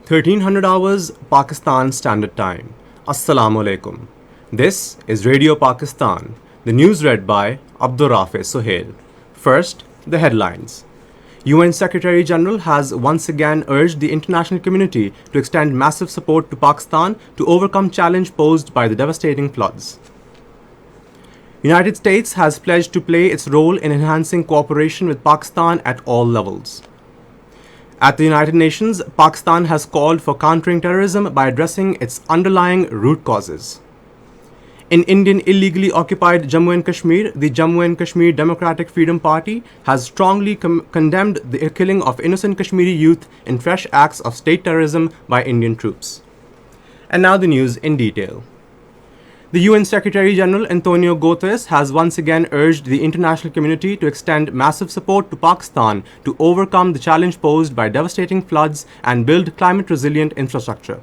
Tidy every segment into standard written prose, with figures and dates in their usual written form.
1300 hours Pakistan Standard Time. Assalamu alaikum. This is Radio Pakistan. The news read by Abdur Rafe Sohail. First, the headlines. UN Secretary General has once again urged the international community to extend massive support to Pakistan to overcome challenge posed by the devastating floods. United States has pledged to play its role in enhancing cooperation with Pakistan at all levels. At the United Nations, Pakistan has called for countering terrorism by addressing its underlying root causes. In Indian illegally occupied Jammu and Kashmir, the Jammu and Kashmir Democratic Freedom Party has strongly condemned the killing of innocent Kashmiri youth in fresh acts of state terrorism by Indian troops. And now the news in detail. The UN Secretary General Antonio Guterres has once again urged the international community to extend massive support to Pakistan to overcome the challenge posed by devastating floods and build climate-resilient infrastructure.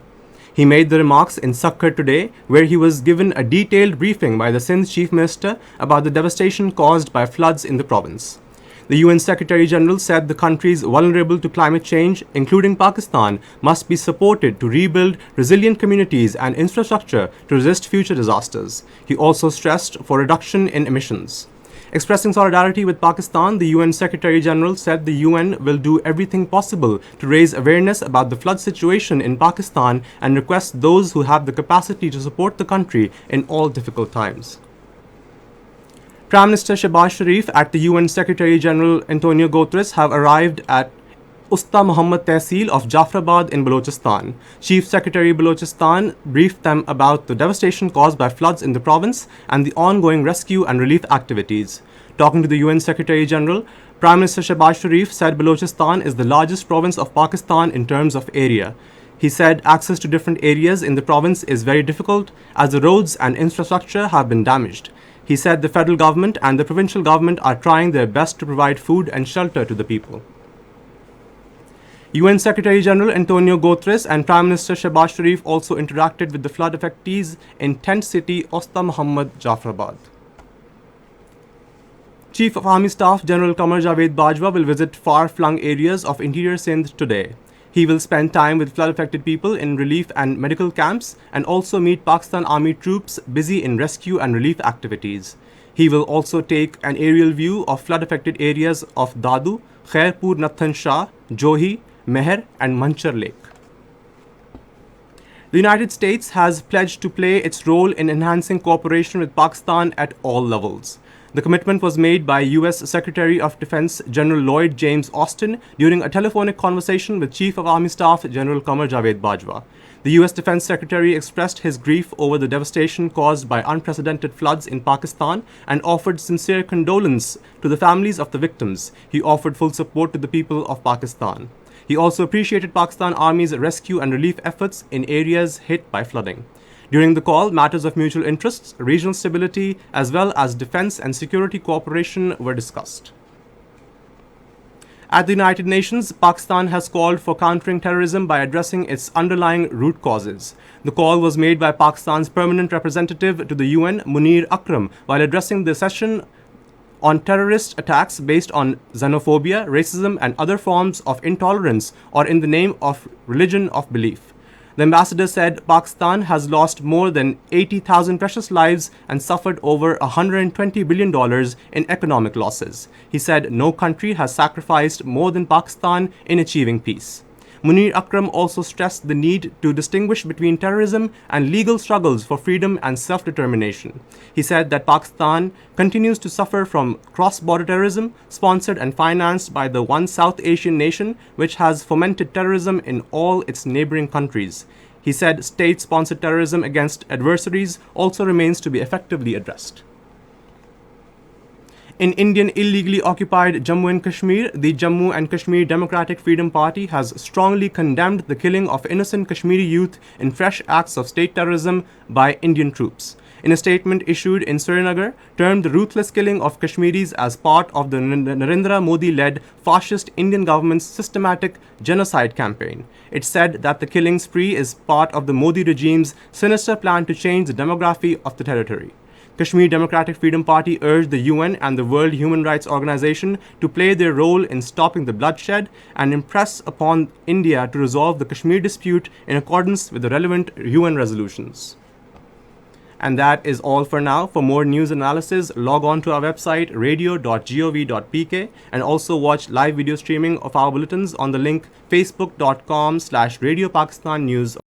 He made the remarks in Sakkar today, where he was given a detailed briefing by the Sindh Chief Minister about the devastation caused by floods in the province. The UN Secretary General said the countries vulnerable to climate change, including Pakistan, must be supported to rebuild resilient communities and infrastructure to resist future disasters. He also stressed for reduction in emissions. Expressing solidarity with Pakistan, the UN Secretary General said the UN will do everything possible to raise awareness about the flood situation in Pakistan and request those who have the capacity to support the country in all difficult times. Prime Minister Shehbaz Sharif and the UN Secretary General Antonio Guterres have arrived at Usta Muhammad Tehsil of Jafrabad in Balochistan. Chief Secretary Balochistan briefed them about the devastation caused by floods in the province and the ongoing rescue and relief activities. Talking to the UN Secretary General, Prime Minister Shehbaz Sharif said Balochistan is the largest province of Pakistan in terms of area. He said access to different areas in the province is very difficult as the roads and infrastructure have been damaged. He said the federal government and the provincial government are trying their best to provide food and shelter to the people. UN Secretary General Antonio Guterres and Prime Minister Shehbaz Sharif also interacted with the flood affectees in tent city Usta Muhammad Jafrabad. Chief of Army Staff General Qamar Javed Bajwa will visit far-flung areas of interior Sindh today. He will spend time with flood-affected people in relief and medical camps and also meet Pakistan Army troops busy in rescue and relief activities. He will also take an aerial view of flood-affected areas of Dadu, Khairpur Nathan Shah, Johi, Meher and Manchar Lake. The United States has pledged to play its role in enhancing cooperation with Pakistan at all levels. The commitment was made by U.S. Secretary of Defense General Lloyd James Austin during a telephonic conversation with Chief of Army Staff General Qamar Javed Bajwa. The U.S. Defense Secretary expressed his grief over the devastation caused by unprecedented floods in Pakistan and offered sincere condolence to the families of the victims. He offered full support to the people of Pakistan. He also appreciated Pakistan Army's rescue and relief efforts in areas hit by flooding. During the call, matters of mutual interests, regional stability, as well as defense and security cooperation were discussed. At the United Nations, Pakistan has called for countering terrorism by addressing its underlying root causes. The call was made by Pakistan's permanent representative to the UN, Munir Akram, while addressing the session on terrorist attacks based on xenophobia, racism, and other forms of intolerance or in the name of religion of belief. The ambassador said Pakistan has lost more than 80,000 precious lives and suffered over $120 billion in economic losses. He said no country has sacrificed more than Pakistan in achieving peace. Munir Akram also stressed the need to distinguish between terrorism and legal struggles for freedom and self-determination. He said that Pakistan continues to suffer from cross-border terrorism sponsored and financed by the one South Asian nation which has fomented terrorism in all its neighboring countries. He said state-sponsored terrorism against adversaries also remains to be effectively addressed. In Indian illegally occupied Jammu and Kashmir, the Jammu and Kashmir Democratic Freedom Party has strongly condemned the killing of innocent Kashmiri youth in fresh acts of state terrorism by Indian troops. In a statement issued in Srinagar, termed the ruthless killing of Kashmiris as part of the Narendra Modi-led fascist Indian government's systematic genocide campaign. It said that the killing spree is part of the Modi regime's sinister plan to change the demography of the territory. Kashmir Democratic Freedom Party urged the UN and the World Human Rights Organization to play their role in stopping the bloodshed and impress upon India to resolve the Kashmir dispute in accordance with the relevant UN resolutions. And that is all for now. For more news analysis, log on to our website radio.gov.pk and also watch live video streaming of our bulletins on the link facebook.com/Radio Pakistan News.